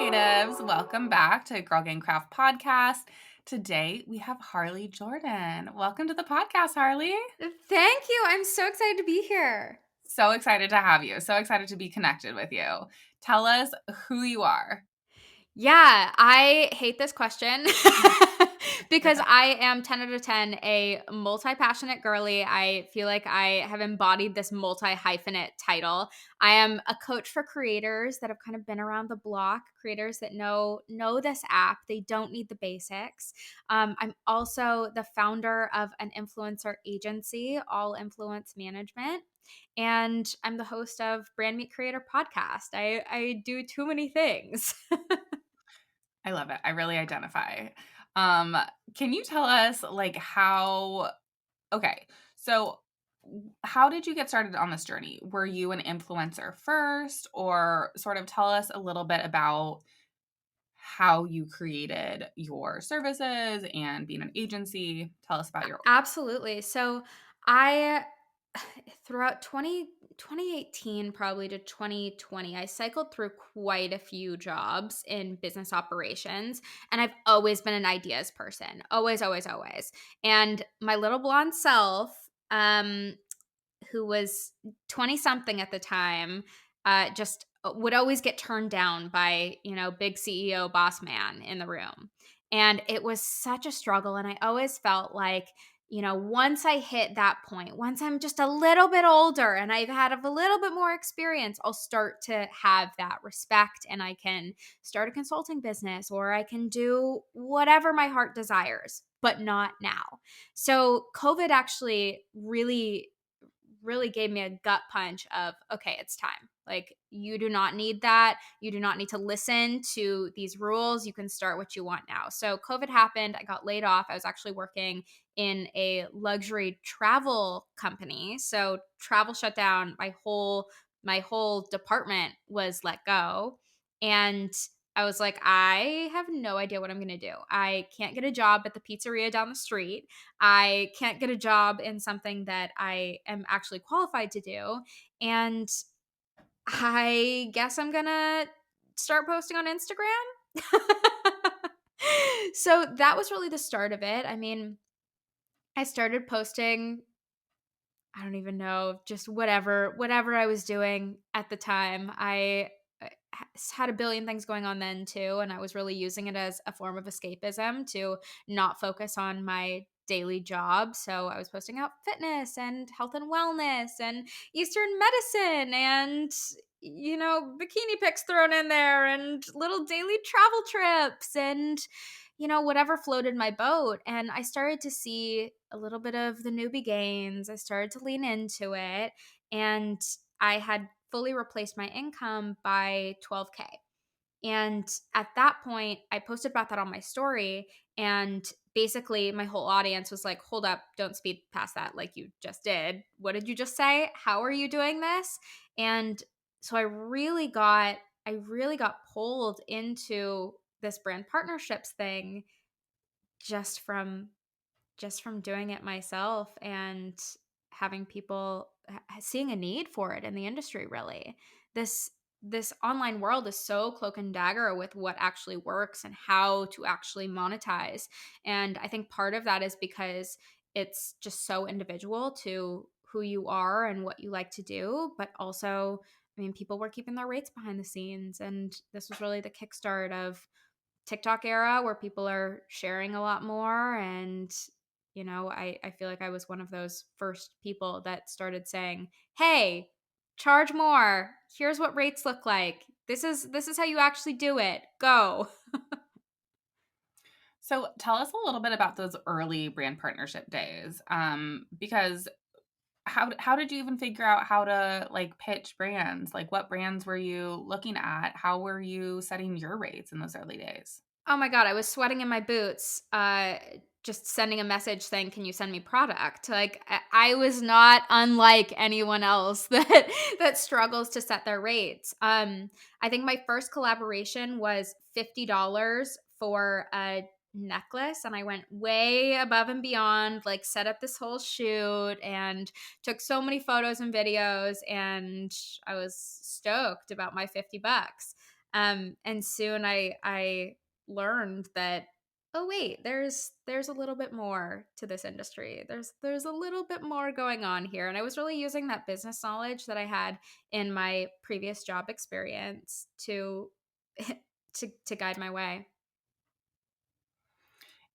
creatives. Welcome back to Girl Gang Craft Podcast. Today we have Harley Jordan. Welcome to the podcast, Harley. Thank you. I'm so excited to be here. So excited to have you. So excited to be connected with you. Tell us who you are. Yeah, I hate this question because I am 10 out of 10 a multi-passionate girly. I feel like I have embodied this multi-hyphenate title. I am a coach for creators that have kind of been around the block, creators that know this app. They don't need the basics. I'm also the founder of an influencer agency, All Influence Management. And I'm the host of Brand Meet Creator podcast. I do too many things. I love it. I really identify. Um, can you tell us okay, so how did you get started on this journey? Were you an influencer first, or sort of tell us a little bit about how you created your services and being an agency? Tell us about your. Absolutely. So I throughout 2018 probably to 2020, I cycled through quite a few jobs in business operations, and I've always been an ideas person. Always, always, always. And my little blonde self, who was 20 something at the time, just would always get turned down by, big CEO boss man in the room. And it was such a struggle. And I always felt like, once I hit that point, once I'm just a little bit older and I've had a little bit more experience, I'll start to have that respect and I can start a consulting business or I can do whatever my heart desires, but not now. So COVID actually really gave me a gut punch of, okay, it's time. Like, you do not need that. You do not need to listen to these rules. You can start what you want now. So COVID happened. I got laid off. I was actually working in a luxury travel company. So travel shut down. My whole department was let go. And I was like, I have no idea what I'm going to do. I can't get a job at the pizzeria down the street. I can't get a job in something that I am actually qualified to do. And I guess I'm going to start posting on Instagram. So that was really the start of it. I mean, I started posting, I don't even know, just whatever I was doing at the time. I had a billion things going on then too, and I was really using it as a form of escapism to not focus on my daily job. So I was posting out fitness and health and wellness and Eastern medicine and bikini pics thrown in there and little daily travel trips and whatever floated my boat. And I started to see a little bit of the newbie gains. I started to lean into it, and I had fully replaced my income by 12K. And at that point, I posted about that on my story. And basically, my whole audience was like, hold up, don't speed past that like you just did. What did you just say? How are you doing this? And so I really got pulled into this brand partnerships thing just from doing it myself and having people seeing a need for it in the industry. Really, this online world is so cloak and dagger with what actually works and how to actually monetize. And I think part of that is because it's just so individual to who you are and what you like to do, but also, I mean, people were keeping their rates behind the scenes, and this was really the kickstart of TikTok era where people are sharing a lot more. And, I feel like I was one of those first people that started saying, hey, charge more. Here's what rates look like. This is how you actually do it. Go. So tell us a little bit about those early brand partnership days, because how did you even figure out how to pitch brands? Like, what brands were you looking at? How were you setting your rates in those early days? Oh my God, I was sweating in my boots. Just sending a message saying, "Can you send me product?" Like, I was not unlike anyone else that struggles to set their rates. I think my first collaboration was $50 for a necklace, and I went way above and beyond. Like, set up this whole shoot and took so many photos and videos, and I was stoked about my $50. And soon I learned that, oh wait, there's a little bit more to this industry. There's a little bit more going on here. And I was really using that business knowledge that I had in my previous job experience to to guide my way.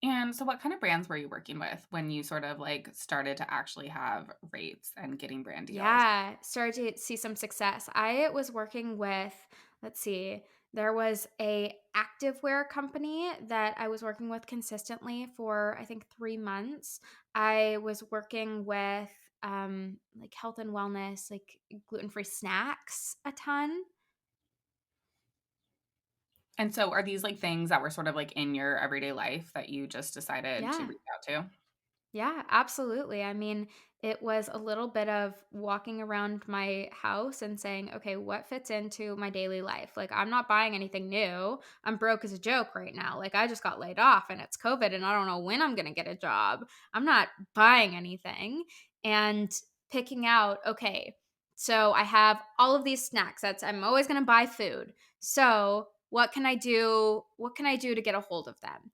And so what kind of brands were you working with when you sort of like started to actually have rates and getting brand deals? Yeah, started to see some success. I was working with, let's see, there was a activewear company that I was working with consistently for I think 3 months. I was working with like health and wellness, like gluten-free snacks a ton. And so are these like things that were sort of like in your everyday life that you just decided to Yeah. reach out to? Yeah, absolutely. I mean, it was a little bit of walking around my house and saying, okay, what fits into my daily life? Like, I'm not buying anything new. I'm broke as a joke right now. Like, I just got laid off and it's COVID and I don't know when I'm going to get a job. I'm not buying anything and picking out, okay, so I have all of these snacks. I'm always going to buy food. So, what can I do? What can I do to get a hold of them?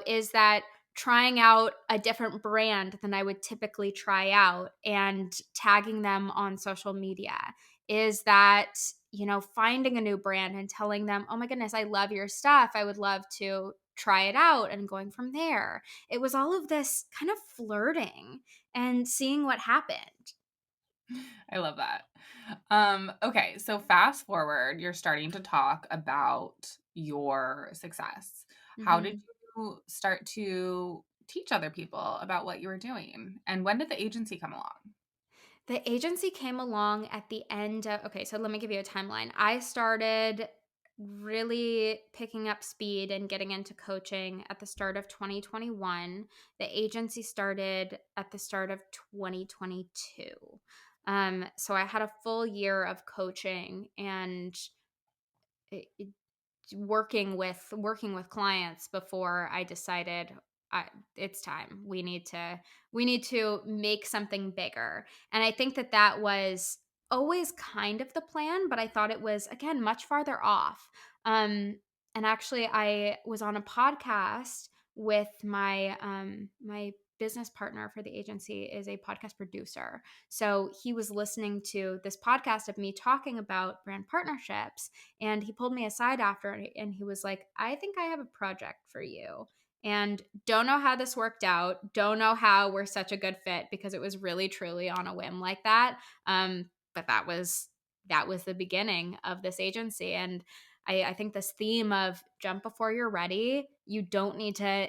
Is that trying out a different brand than I would typically try out and tagging them on social media? Is that, finding a new brand and telling them, oh my goodness, I love your stuff. I would love to try it out and going from there. It was all of this kind of flirting and seeing what happened. I love that. Okay, so fast forward, you're starting to talk about your success. How did Mhm. you start to teach other people about what you were doing? And when did the agency come along? The agency came along at the end of, okay, so let me give you a timeline. I started really picking up speed and getting into coaching at the start of 2021. The agency started at the start of 2022. So I had a full year of coaching and it, working with clients before I decided it's time. We need to make something bigger. And I think that was always kind of the plan, but I thought it was again much farther off. And actually, I was on a podcast with my business partner for the agency is a podcast producer. So he was listening to this podcast of me talking about brand partnerships and he pulled me aside after and he was like, I think I have a project for you. And don't know how this worked out. Don't know how we're such a good fit because it was really truly on a whim like that. But that was the beginning of this agency. And I think this theme of jump before you're ready, you don't need to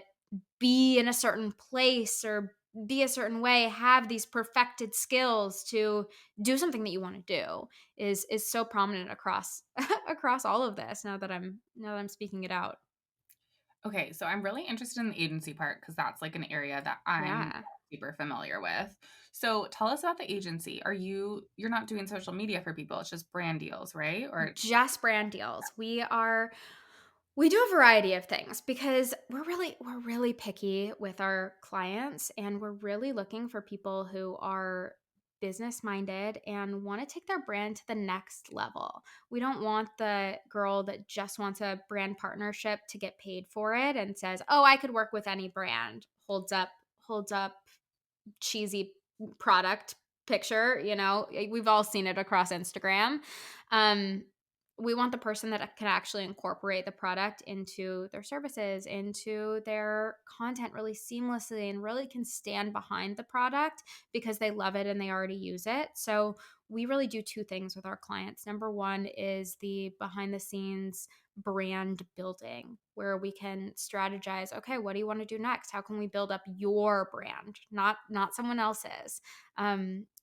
be in a certain place or be a certain way, have these perfected skills to do something that you want to do is so prominent across across all of this now that I'm speaking it out. Okay, so I'm really interested in the agency part because that's like an area that I'm Yeah. super familiar with. So tell us about the agency. You're not doing social media for people, it's just brand deals, right? Or Just brand deals. We do a variety of things because we're really picky with our clients and we're really looking for people who are business minded and want to take their brand to the next level. We don't want the girl that just wants a brand partnership to get paid for it and says, "Oh, I could work with any brand." Holds up cheesy product picture, we've all seen it across Instagram. Um, we want the person that can actually incorporate the product into their services, into their content really seamlessly, and really can stand behind the product because they love it and they already use it. So, we really do two things with our clients. Number one is the behind the scenes brand building where we can strategize, okay, what do you want to do next? How can we build up your brand, not someone else's?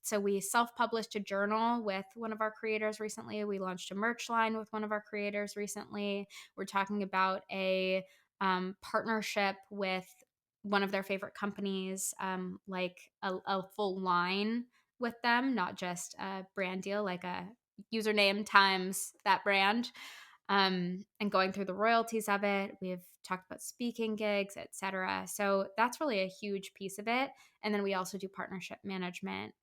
So we self-published a journal with one of our creators recently. We launched a merch line with one of our creators recently. We're talking about a partnership with one of their favorite companies, like a full line with them, not just a brand deal, like a username times that brand. And going through the royalties of it. We've talked about speaking gigs, etc. So that's really a huge piece of it. And then we also do partnership management.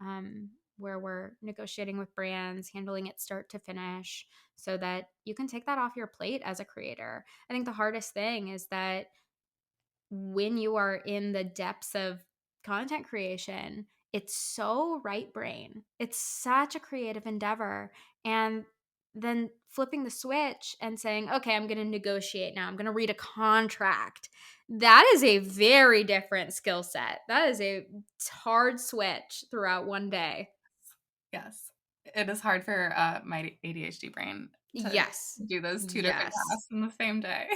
where we're negotiating with brands, handling it start to finish so that you can take that off your plate as a creator. I think the hardest thing is that when you are in the depths of content creation, it's so right brain. It's such a creative endeavor. And then flipping the switch and saying, okay, I'm going to negotiate now. I'm going to read a contract. That is a very different skill set. That is a hard switch throughout one day. Yes. It is hard for, my ADHD brain to Yes. do those 2 different Yes. tasks in the same day.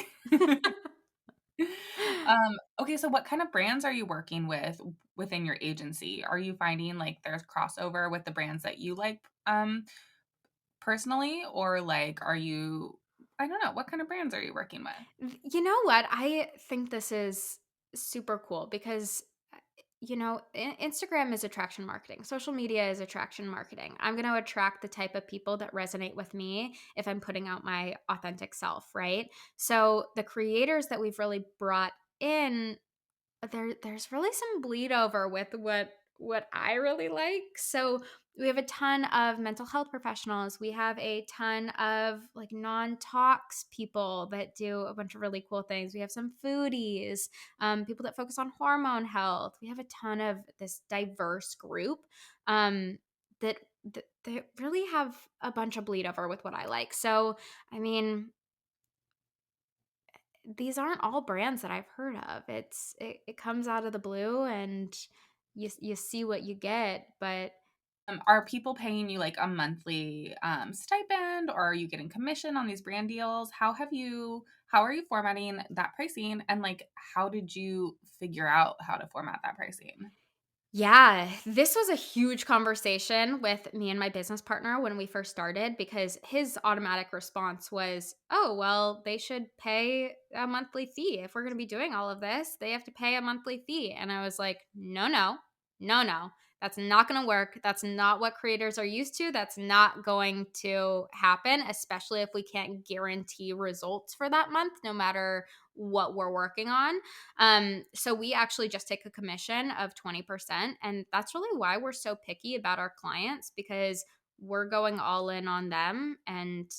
Okay, so what kind of brands are you working with within your agency? Are you finding, like, there's crossover with the brands that you like, personally? Or, like, are you I don't know, what kind of brands are you working with? You know what? I think this is super cool because, Instagram is attraction marketing. Social media is attraction marketing. I'm going to attract the type of people that resonate with me if I'm putting out my authentic self, right? So the creators that we've really brought in, there's really some bleed over with what I really like. So we have a ton of mental health professionals. We have a ton of like non-tox people that do a bunch of really cool things. We have some foodies, people that focus on hormone health. We have a ton of this diverse group um, that really have a bunch of bleed over with what I like. So, I mean, these aren't all brands that I've heard of. It comes out of the blue and you see what you get, but Are people paying you, like, a monthly, stipend, or are you getting commission on these brand deals? How are you formatting that pricing, and, like, how did you figure out how to format that pricing? yeah, this was a huge conversation with me and my business partner when we first started because his automatic response was, "Oh, well, they should pay a monthly fee. If we're going to be doing all of this, they have to pay a monthly fee." And I was like, "No, no. No, no. That's not going to work. That's not what creators are used to. That's not going to happen, especially if we can't guarantee results for that month no matter what we're working on." So we actually just take a commission of 20%. And that's really why we're so picky about our clients because we're going all in on them and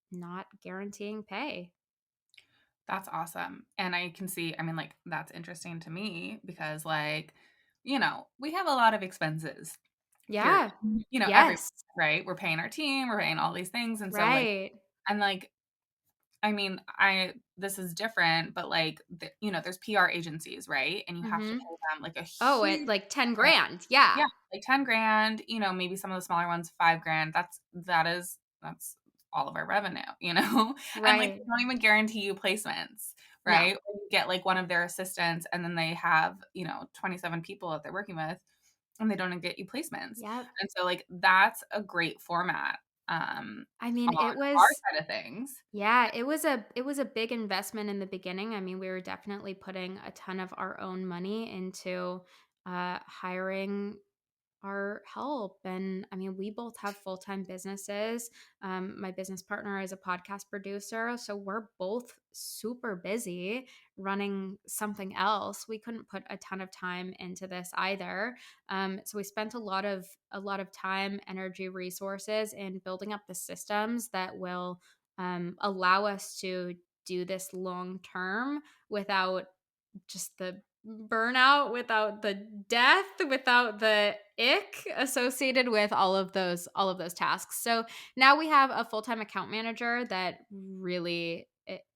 not guaranteeing pay. That's awesome, and I can see I mean, like, that's interesting to me because, like, we have a lot of expenses, period. Yeah. Every Yes. right? We're paying our team, we're paying all these things, and so, like Right. and, like, I mean, I this is different, but, like, there's PR agencies, right? And you have to Mm-hmm. pay them, like, a Oh, at huge like 10 amount. grand. Yeah. Yeah, like 10 grand, maybe some of the smaller ones, 5 grand. That's all of our revenue, you know? And, like, they Right. don't even guarantee you placements, No. right? Or you get, like, one of their assistants, and then they have, 27 people that they're working with, and they don't get you placements. Yep. And so, like, that's a great format, I mean, on it our was side of things. yeah, it was a big investment in the beginning. I mean, we were definitely putting a ton of our own money into hiring our help. And I mean, we both have full time businesses. My business partner is a podcast producer. So we're both super busy running something else. We couldn't put a ton of time into this either. So we spent a lot of time, energy, resources in building up the systems that will allow us to do this long term without just the burnout, without the death, without the ick associated with all of those tasks. So now we have a full-time account manager that really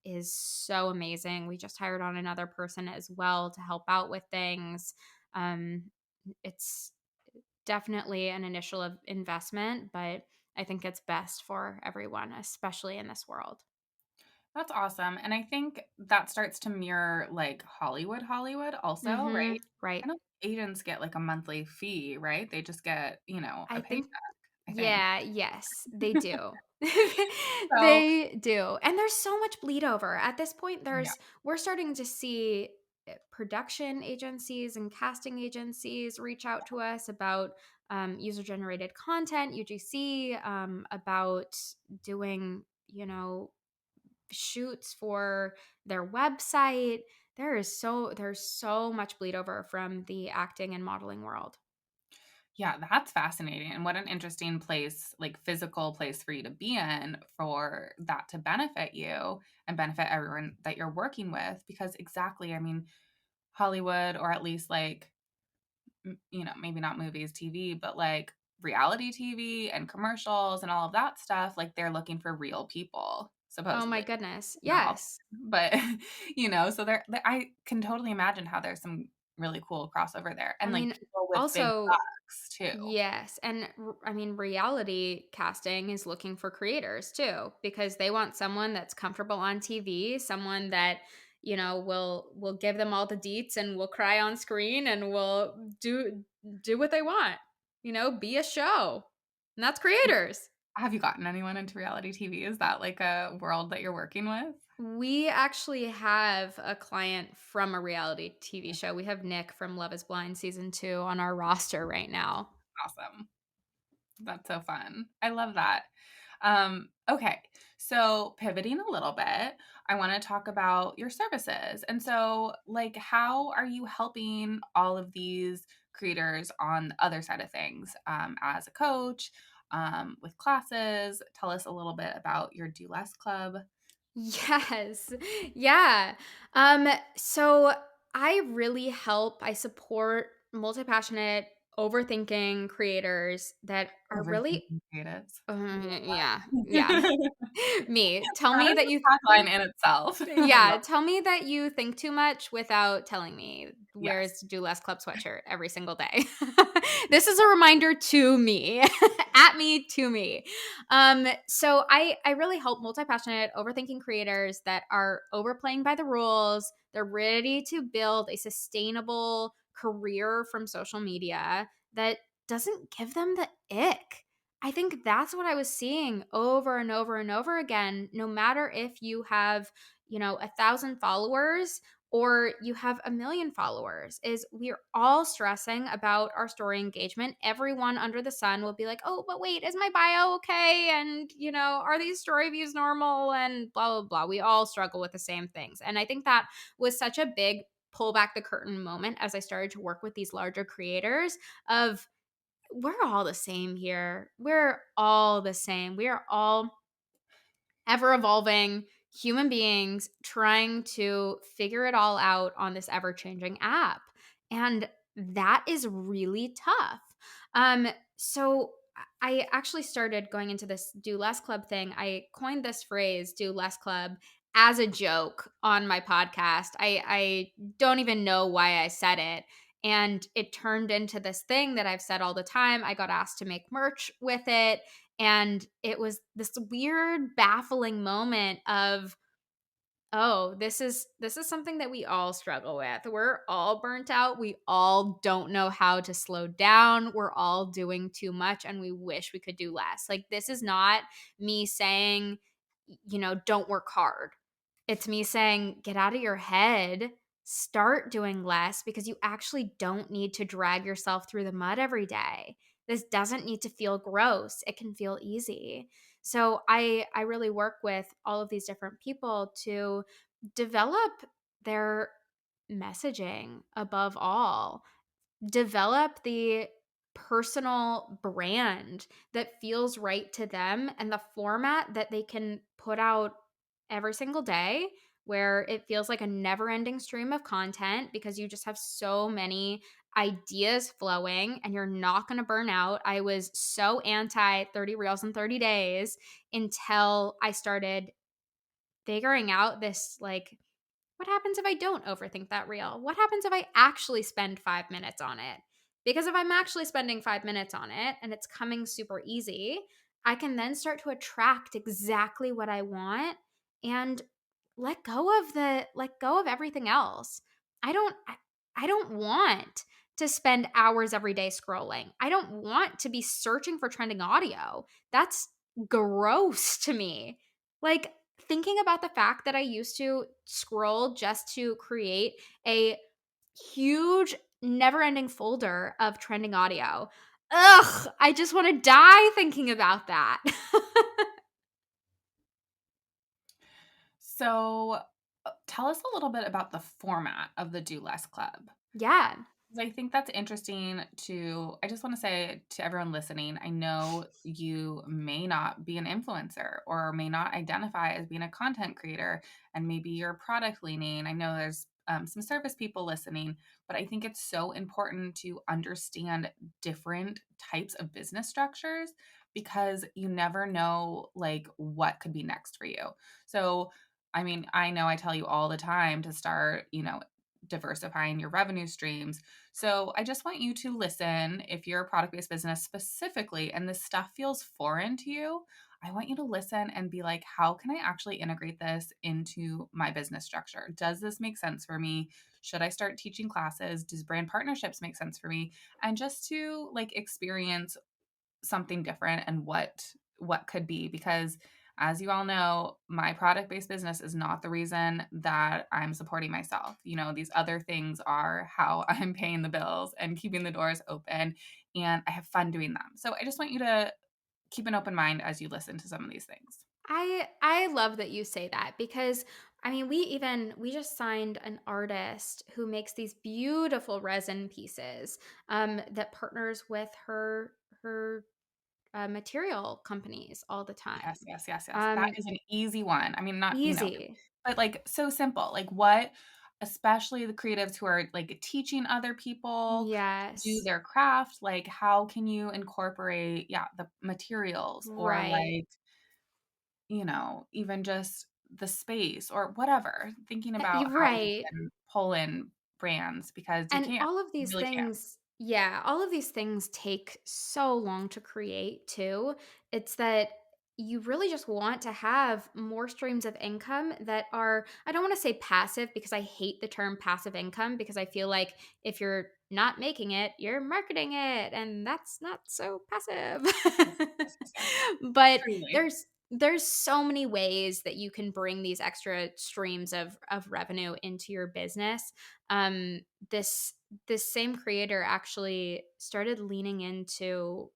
is so amazing. We just hired on another person as well to help out with things. It's definitely an initial investment, but I think it's best for everyone, especially in this world. That's awesome, and I think that starts to mirror, like, Hollywood also, right? I Right. don't think agents get, like, a monthly fee, right? They just get, a I paycheck, think I think. yeah, yes, they do. So They do, and there's so much bleed over. At this point, yeah. we're starting to see, production agencies and casting agencies reach out to us about, user-generated content, UGC, about doing, shoots for their website. There's so much bleed over from the acting and modeling world. Yeah, that's fascinating, and what an interesting place, like, physical place for you to be in for that to benefit you and benefit everyone that you're working with, because exactly, I mean, Hollywood, or at least, like, maybe not movies, TV, but, like, reality TV and commercials and all of that stuff, like, they're looking for real people, Oh my supposedly. goodness. Not all, Yes. but, so I can totally imagine how there's some really cool crossover there, I and, like, mean, people with big also, bucks too. yes, and I mean, reality casting is looking for creators too, because they want someone that's comfortable on TV, someone that, will give them all the deets and will cry on screen and will do what they want. Be a show. And that's creators. Have you gotten anyone into reality TV? Is that, like, a world that you're working with? We actually have a client from a reality TV show. We have Nick from Love Is Blind season 2 on our roster right now. Awesome. That's so fun. I love that. Okay, so pivoting a little bit, I wanna talk about your services. And so, like, how are you helping all of these creators on the other side of things, as a coach, with classes? Tell us a little bit about your Do Less Club. Yes. Yeah. So I support multi-passionate, overthinking creators that are really Overthinking creatives. yeah, yeah. Me. Tell That me is that you a tagline in itself. I love. yeah, tell me that you think too much without telling me. Yes. Wears Do Less Club sweatshirt every single day. This is a reminder to me, at me, to me. So I really help multi-passionate, overthinking creators that are overplaying by the rules. They're ready to build a sustainable career from social media that doesn't give them the ick. I think that's what I was seeing over and over and over again. No matter if you have, 1,000 followers or you have 1 million followers, is we're all stressing about our story engagement. Everyone under the sun will be like, oh, but wait, is my bio okay? And, are these story views normal? And blah, blah, blah. We all struggle with the same things. And I think that was such a big pull back the curtain moment as I started to work with these larger creators of we're all the same here. We're all the same. We are all ever evolving human beings trying to figure it all out on this ever changing app. And that is really tough. So I actually started going into this Do Less Club thing. I coined this phrase, Do Less Club, as a joke on my podcast. I don't even know why I said it. And it turned into this thing that I've said all the time. I got asked to make merch with it. And it was this weird, baffling moment of, oh, this is something that we all struggle with. We're all burnt out. We all don't know how to slow down. We're all doing too much and we wish we could do less. Like this is not me saying, don't work hard. It's me saying, get out of your head, start doing less because you actually don't need to drag yourself through the mud every day. This doesn't need to feel gross. It can feel easy. So I really work with all of these different people to develop their messaging above all. Develop the personal brand that feels right to them and the format that they can put out every single day where it feels like a never-ending stream of content because you just have so many ideas flowing and you're not going to burn out. I was so anti 30 reels in 30 days until I started figuring out this like what happens if I don't overthink that reel? What happens if I actually spend 5 minutes on it? Because if I'm actually spending 5 minutes on it and it's coming super easy, I can then start to attract exactly what I want and let go of everything else. I don't want to spend hours every day scrolling. I don't want to be searching for trending audio. That's gross to me. Like thinking about the fact that I used to scroll just to create a huge, never ending folder of trending audio. Ugh, I just want to die thinking about that. So, tell us a little bit about the format of the Do Less Club. Yeah. 'Cause I think that's interesting to I just wanna say to everyone listening, I know you may not be an influencer or may not identify as being a content creator, and maybe you're product leaning. I know there's, some service people listening, but I think it's so important to understand different types of business structures because you never know, like, what could be next for you. So, I mean, I know I tell you all the time to start, diversifying your revenue streams, so I just want you to listen if you're a product based business specifically and this stuff feels foreign to you. I want you to listen and be like, how can I actually integrate this into my business structure? Does this make sense for me? Should I start teaching classes? Does brand partnerships make sense for me? And just to like experience something different and what could be because as you all know, my product-based business is not the reason that I'm supporting myself. These other things are how I'm paying the bills and keeping the doors open, and I have fun doing them. So I just want you to keep an open mind as you listen to some of these things. I love that you say that because I mean we just signed an artist who makes these beautiful resin pieces that partners with her material companies all the time. Yes, yes, yes, yes. That Um is an easy one. I mean, not, Easy. but like so simple. Like what especially the creatives who are like teaching other people to do Yes. their craft, like how can you incorporate, yeah, the materials or Right. like, even just the space or whatever, thinking about You're how you right. can pull in brands because you And can. all of You these really can. things, yeah, all of these things take so long to create too. It's that you really just want to have more streams of income that are, I don't want to say passive because I hate the term passive income because I feel like if you're not making it, you're marketing it and that's not so passive. Yes, yes, yes, yes. But Truly. there's so many ways that you can bring these extra streams of revenue into your business. um this same creator actually started leaning into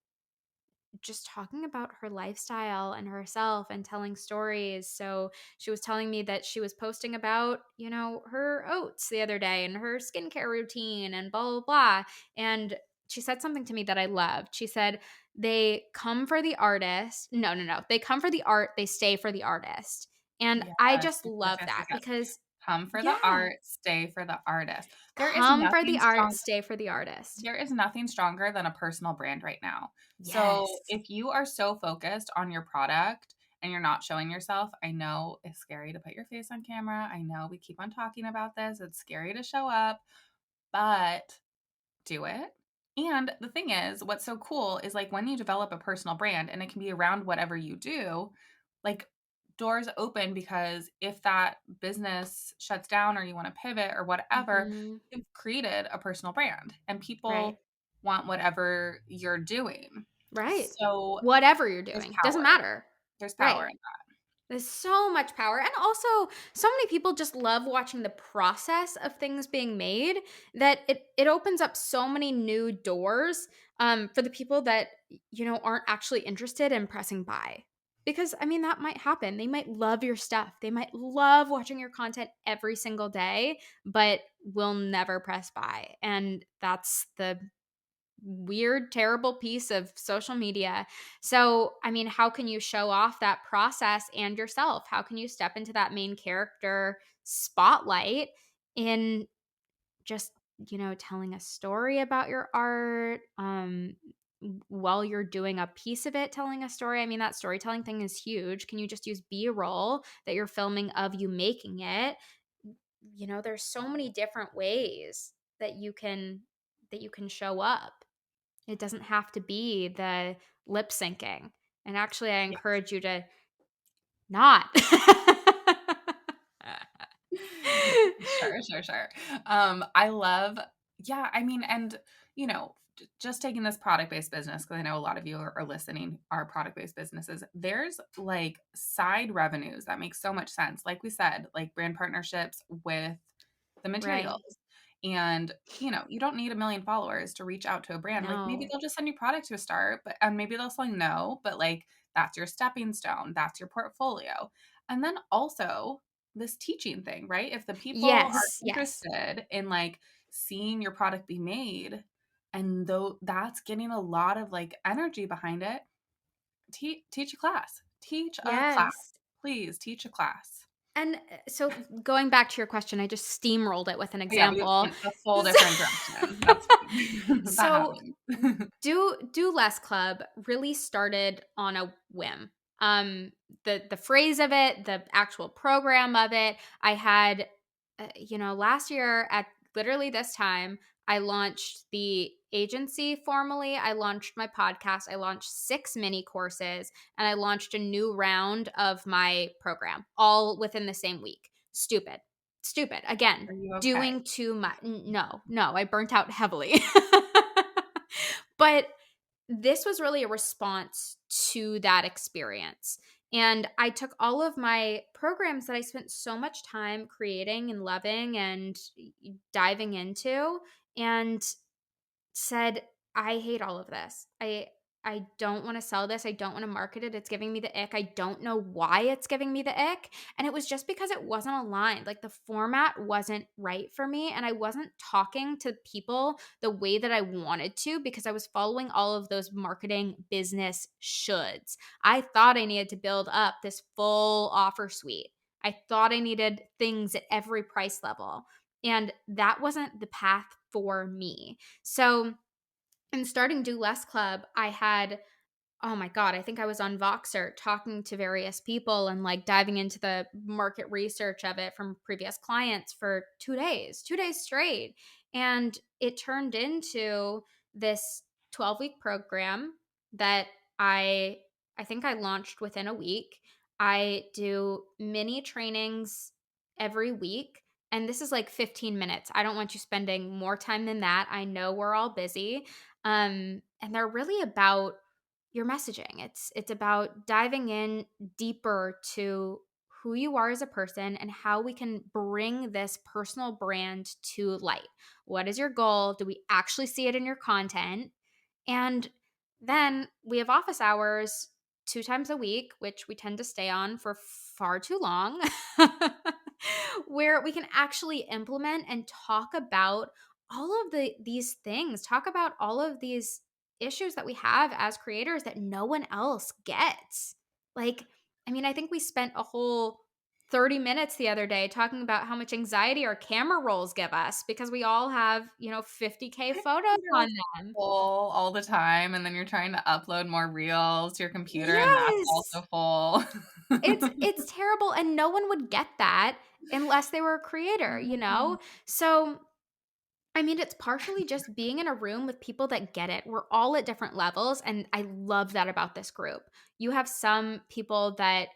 just talking about her lifestyle and herself and telling stories. So she was telling me that she was posting about, her oats the other day and her skincare routine and blah, blah, blah. And she said something to me that I loved. She said, they come for the artist. No, no, no. They come for the art, they stay for the artist. And Yes, I just yes, yes, love yes, yes, that yes. because, Come for the yeah, art, stay for the artist. There is come for the nothing art, strong stay for the artist. there is nothing stronger than a personal brand right now. So, Yes. if you are so focused on your product and you're not showing yourself, I know it's scary to put your face on camera. I know we keep on talking about this. It's scary to show up, but do it. And the thing is, what's so cool is like when you develop a personal brand and it can be around whatever you do, like doors open because if that business shuts down or you want to pivot or whatever, Hmm. you've created a personal brand and Right. people want whatever you're doing. Right. So Whatever you're there's doing, doesn't power. matter. There's power Right. in that. There's so much power. And also, so many people just love watching the process of things being made that it opens up so many new doors for the people that aren't actually interested in pressing buy. Because I mean that might happen. They might love your stuff. They might love watching your content every single day, but will never press buy. And that's the weird, terrible piece of social media. So, I mean, how can you show off that process and yourself? How can you step into that main character spotlight in just, telling a story about your art? While you're doing a piece of it, telling a story. I mean, that storytelling thing is huge. Can you just use B-roll that you're filming of you making it? There's so many different ways that you can show up. It doesn't have to be the lip syncing. And actually, I Yes. encourage you to not. Sure, sure, sure. I love yeah, I mean, and, just taking this product-based business because I know a lot of you are listening are product-based businesses. There's, like, side revenues that make so much sense. Like we said, like, brand partnerships with the Right. materials. And, you don't need 1,000,000 followers to reach out to a brand. Like, maybe No. they'll just send you product to a start, but and maybe they'll say no, but, like, that's your stepping stone, that's your portfolio. And then also this teaching thing, right? If the people are Yes, yes. interested in, like, seeing your product be made, and though that's getting a lot of like energy behind it, teach a class. Teach a class. Yes. Please teach a class. And, so going back to your question, I just steamrolled it with an Yeah, we example. went a full different direction. That's fine. That So, happens. Do Less Club really started on a whim. The phrase of it, the actual program of it, I had, last year at literally this time, I launched the agency formally. I launched my podcast. I launched 6 mini courses, and I launched a new round of my program all within the same week. Stupid. Stupid. Again, Are you okay? doing too much. No, no, I burnt out heavily. But this was really a response to that experience. And I took all of my programs that I spent so much time creating and loving and diving into and said, "I hate all of this. I don't wanna sell this, I don't wanna market it, it's giving me the ick, I don't know why it's giving me the ick," and it was just because it wasn't aligned, like, the format wasn't right for me, and I wasn't talking to people the way that I wanted to because I was following all of those marketing business shoulds. I thought I needed to build up this full offer suite. I thought I needed things at every price level, and that wasn't the path for me. So, in starting Do Less Club, I had, oh my god, I think I was on Voxer talking to various people and, like, diving into the market research of it from previous clients for 2 days, 2 days straight, and it turned into this 12-week program that I I think I launched within a week. I do mini trainings every week, and this is, like, 15 minutes. I don't want you spending more time than that. I know we're all busy, and they're really about your messaging. It's about diving in deeper to who you are as a person and how we can bring this personal brand to light. What is your goal? Do we actually see it in your content? And then we have office hours 2 times a week, which we tend to stay on for far too long, where we can actually implement and talk about all of these things, talk about all of these issues that we have as creators that no one else gets. Like, I mean, I think we spent a whole 30 minutes the other day talking about how much anxiety our camera rolls give us because we all have, 50K My photos on computer's them. full all the time, and then you're trying to upload more reels to your computer, and that's Yes. also full. It's terrible, and no one would get that unless they were a creator, you know? So, I mean, it's partially just being in a room with people that get it. We're all at different levels, and I love that about this group. You have some people that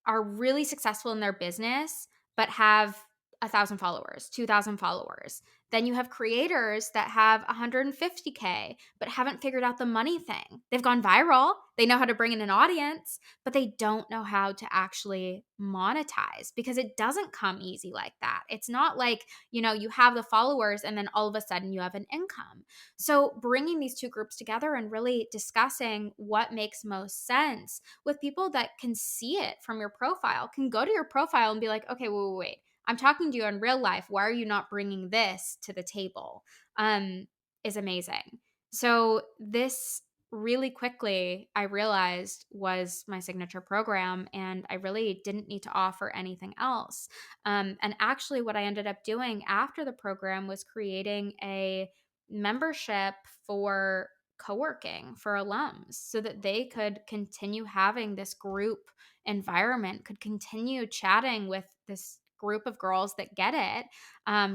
are really successful in their business, but have 1,000 followers, 2,000 followers. Then you have creators that have 150K, but haven't figured out the money thing. They've gone viral, they know how to bring in an audience, but they don't know how to actually monetize because it doesn't come easy like that. It's not like, you have the followers and then all of a sudden you have an income. So bringing these two groups together and really discussing what makes most sense with people that can see it from your profile, can go to your profile and be like, okay, wait. I'm talking to you in real life. Why are you not bringing this to the table? Um, is amazing. So this really quickly I realized was my signature program, and I really didn't need to offer anything else. And actually, what I ended up doing after the program was creating a membership for co-working for alums so that they could continue having this group environment, could continue chatting with this group of girls that get it,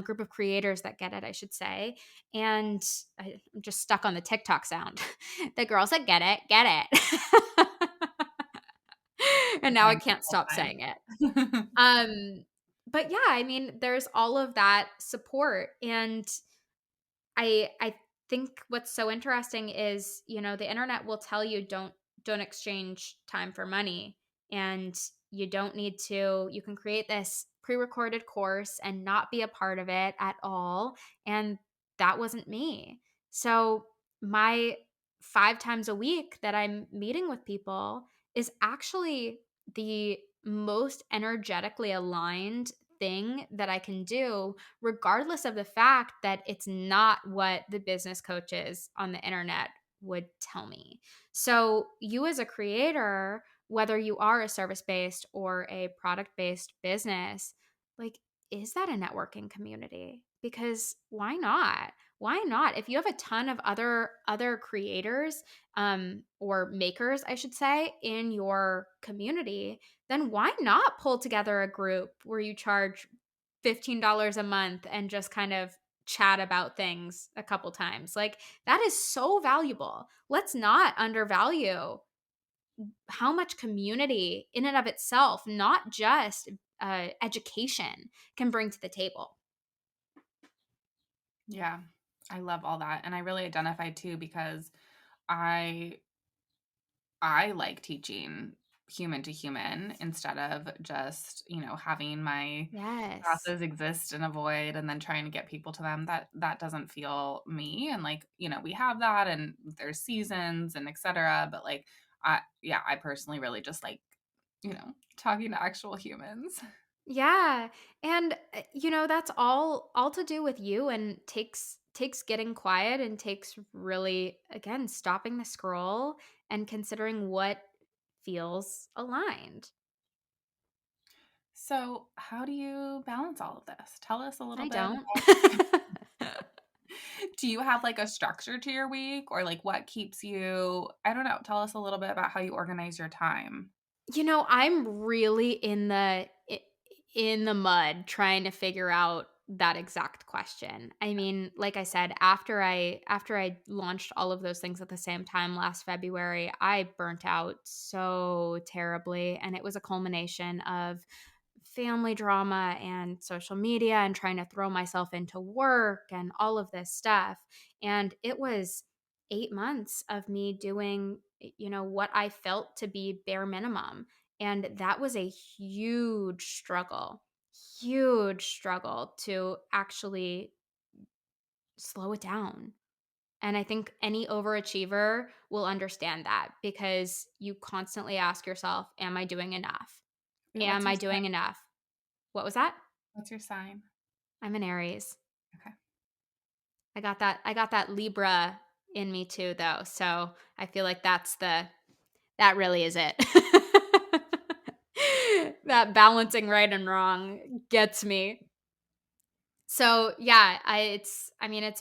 group of creators that get it, I should say. And I'm just stuck on the TikTok sound. The girls that get it. And now I Fine, can't all stop fine. saying it. But yeah, I mean, there's all of that support. And I think what's so interesting is, the internet will tell you don't exchange time for money, and you don't need to. You can create this pre-recorded course and not be a part of it at all, and that wasn't me. So my 5 times a week that I'm meeting with people is actually the most energetically aligned thing that I can do, regardless of the fact that it's not what the business coaches on the internet would tell me. So, you as a creator, whether you are a service based or a product based business, like, is that a networking community? Because why not? Why not? If you have a ton of other creators, or makers, I should say, in your community, then why not pull together a group where you charge $15 a month and just kind of chat about things a couple times? Like, that is so valuable. Let's not undervalue how much community in and of itself, not just education, can bring to the table. Yeah. I love all that, and I really identified too because I I like teaching human to human instead of just, having my Yes. classes exist in a void and then trying to get people to them. That doesn't feel me, and, like, we have that and there's seasons and etcetera, but, like, I personally really just like, talking to actual humans. Yeah. And that's all to do with you, and takes getting quiet, and takes really, again, stopping the scroll and considering what feels aligned. So, how do you balance all of this? Tell us a little I bit don't. about. Do you have, like, a structure to your week, or, like, what keeps you I don't know, tell us a little bit about how you organize your time. I'm really in the mud trying to figure out that exact question. I mean, like I said, after I launched all of those things at the same time last February, I burnt out so terribly, and it was a culmination of family drama and social media and trying to throw myself into work and all of this stuff. And it was 8 months of me doing, what I felt to be bare minimum. And that was a huge struggle to actually slow it down. And I think any overachiever will understand that, because you constantly ask yourself, am I doing enough? Wait, what's Am your I sign? doing enough? What was that? What's your sign? I'm an Aries. Okay. I got that Libra in me too, though. So I feel like that really is it. That balancing right and wrong gets me. So yeah, it's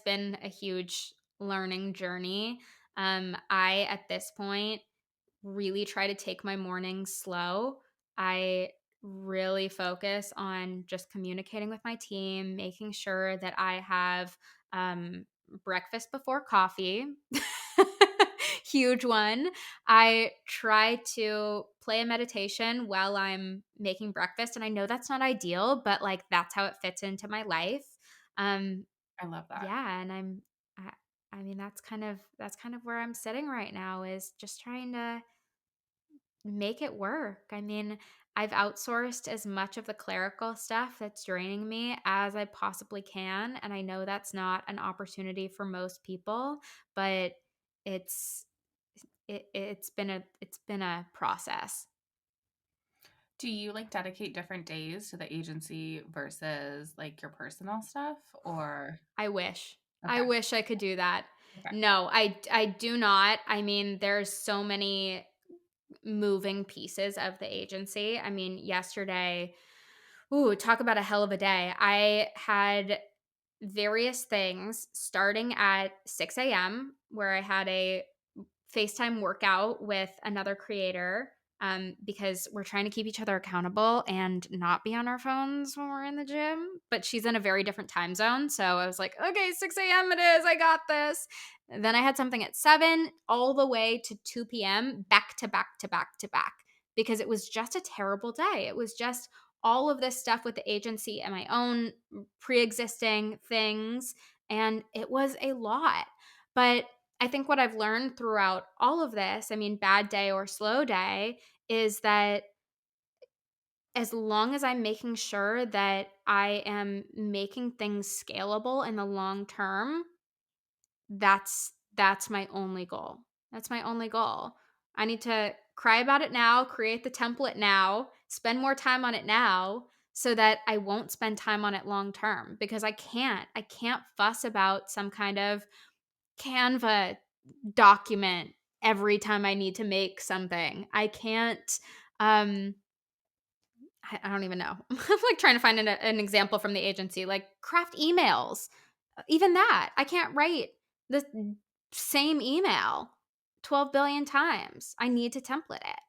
been a huge learning journey. I, at this point, really try to take my mornings slow. I really focus on just communicating with my team, making sure that I have breakfast before coffee. Huge one. I try to play a meditation while I'm making breakfast. And I know that's not ideal, but like that's how it fits into my life. Um, I love that. yeah, and I, I mean that's kind of where I'm sitting right now, is just trying to make it work. I mean, I've outsourced as much of the clerical stuff that's draining me as I possibly can, and I know that's not an opportunity for most people, but it's it's been a process. Do you, like, dedicate different days to the agency versus, like, your personal stuff, or I wish. I okay, wish I could do that. okay. No, I do not. I mean, there's so many moving pieces of the agency. I mean, yesterday, ooh, talk about a hell of a day. I had various things starting at 6 a.m., where I had a FaceTime workout with another creator, because we're trying to keep each other accountable and not be on our phones when we're in the gym. But she's in a very different time zone. So I was like, okay, 6 a.m. it is. I got this. And then I had something at 7 all the way to 2 p.m., back to back to back to back, because it was just a terrible day. It was just all of this stuff with the agency and my own pre existing things. And it was a lot. But I think what I've learned throughout all of this, I mean, bad day or slow day, is that as long as I'm making sure that I am making things scalable in the long term, that's my only goal. That's my only goal. I need to cry about it now, create the template now, spend more time on it now, so that I won't spend time on it long term because I can't fuss about some kind of Canva document every time I need to make something. I can't I don't even know. I'm like trying to find an example from the agency, like craft emails. Even that, I can't write the same email 12 billion times. I need to template it.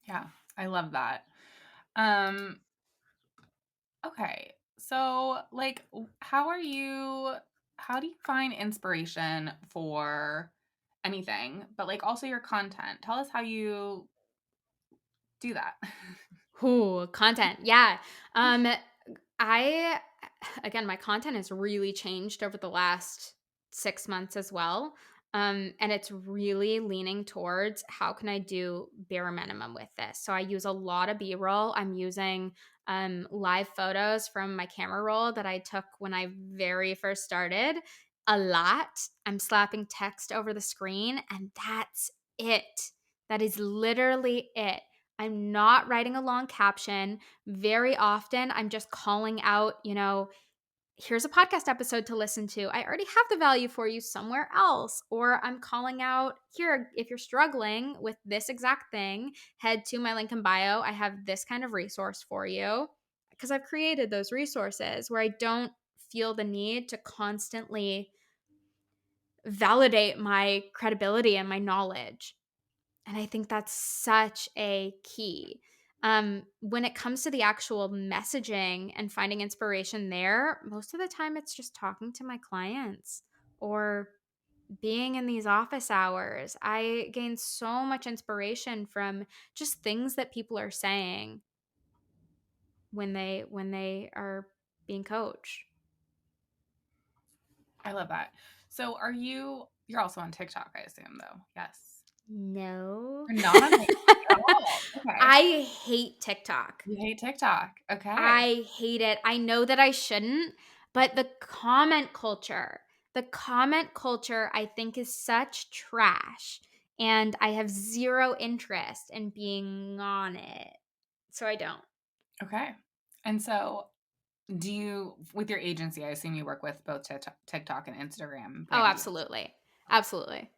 Yeah, I love that. Um, okay. So, like, how do you find inspiration for anything, but like also your content? Tell us how you do that. Ooh, content. Yeah. I again, my content has really changed over the last 6 months as well. And it's really leaning towards how can I do bare minimum with this? So I use a lot of B-roll. I'm using live photos from my camera roll that I took when I very first started a lot. I'm slapping text over the screen, and that's it. That is literally it. I'm not writing a long caption. Very often, I'm just calling out, here's a podcast episode to listen to. I already have the value for you somewhere else. Or I'm calling out, here, if you're struggling with this exact thing, head to my link in bio. I have this kind of resource for you because I've created those resources where I don't feel the need to constantly validate my credibility and my knowledge. And I think that's such a key. When it comes to the actual messaging and finding inspiration there, most of the time it's just talking to my clients or being in these office hours. I gain so much inspiration from just things that people are saying when they are being coached. I love that. So, you're also on TikTok, I assume, though. Yes. No. You're not on TikTok at all. Okay. I hate TikTok. You hate TikTok. Okay. I hate it. I know that I shouldn't, but the comment culture I think is such trash, and I have zero interest in being on it. So I don't. Okay. And so, with your agency, I assume you work with both TikTok and Instagram Oh, brand deals. absolutely. Absolutely.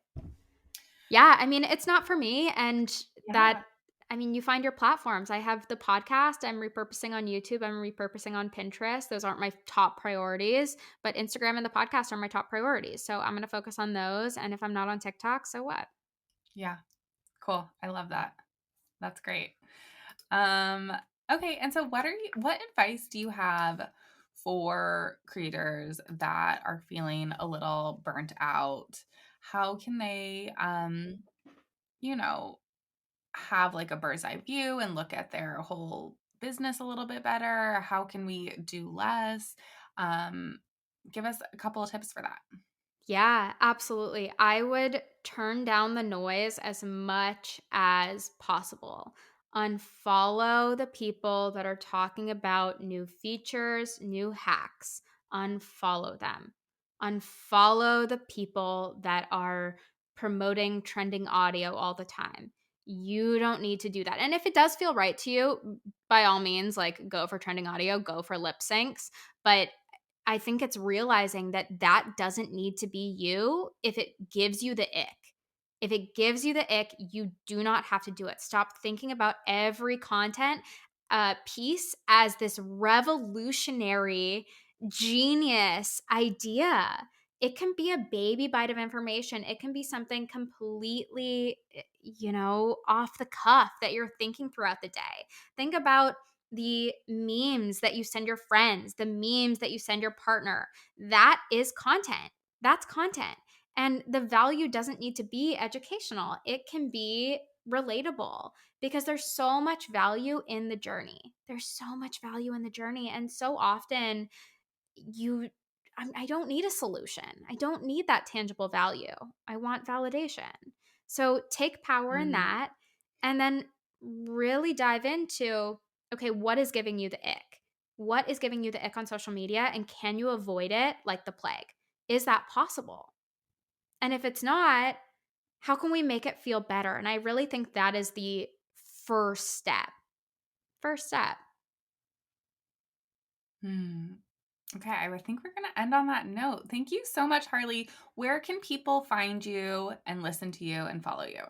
Yeah, I mean, it's not for me, and that Yeah. I mean, you find your platforms. I have the podcast I'm repurposing on YouTube, I'm repurposing on Pinterest. Those aren't my top priorities, but Instagram and the podcast are my top priorities. So I'm going to focus on those, and if I'm not on TikTok, so what? Yeah. Cool. I love that. That's great. Um, okay, and so what advice do you have for creators that are feeling a little burnt out? How can they you know, have like a bird's eye view and look at their whole business a little bit better? How can we do less? Um, give us a couple of tips for that. Yeah, absolutely. I would turn down the noise as much as possible. Unfollow the people that are talking about new features, new hacks. Unfollow them. Unfollow the people that are promoting trending audio all the time. You don't need to do that. And if it does feel right to you, by all means, like go for trending audio, go for lip syncs. But I think it's realizing that that doesn't need to be you if it gives you the ick. If it gives you the ick, you do not have to do it. Stop thinking about every content piece as this revolutionary, genius idea. It can be a baby bite of information. It can be something completely, off the cuff that you're thinking throughout the day. Think about the memes that you send your friends, the memes that you send your partner. That is content. That's content. And the value doesn't need to be educational, it can be relatable because there's so much value in the journey. There's so much value in the journey. And so often, you, I don't need a solution. I don't need that tangible value. I want validation. So take power in Mm, that and then really dive into, okay, what is giving you the ick? What is giving you the ick on social media? And can you avoid it like the plague? Is that possible? And if it's not, how can we make it feel better? And I really think that is the first step. first step. Hmm. Okay, I think we're going to end on that note. Thank you so much, Harley. Where can people find you and listen to you and follow you?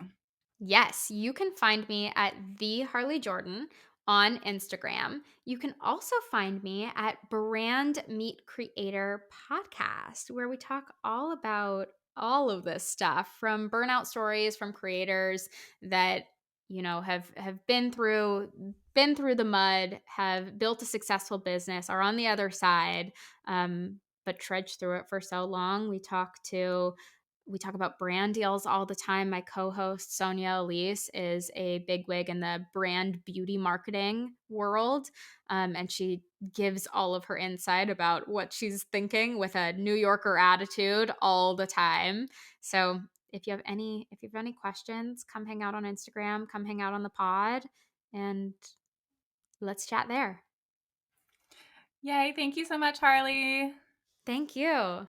Yes, you can find me at the Harley Jordan on Instagram. You can also find me at Brand Meet Creator Podcast, where we talk all about all of this stuff, from burnout stories from creators that have been through the mud, have built a successful business, are on the other side, but trudged through it for so long. We talk about brand deals all the time. My co-host Sonia Elise is a bigwig in the brand beauty marketing world, and she gives all of her insight about what she's thinking with a New Yorker attitude all the time. So if you have any questions, come hang out on Instagram, come hang out on the pod, and let's chat there. Yay, thank you so much, Harley. Thank you.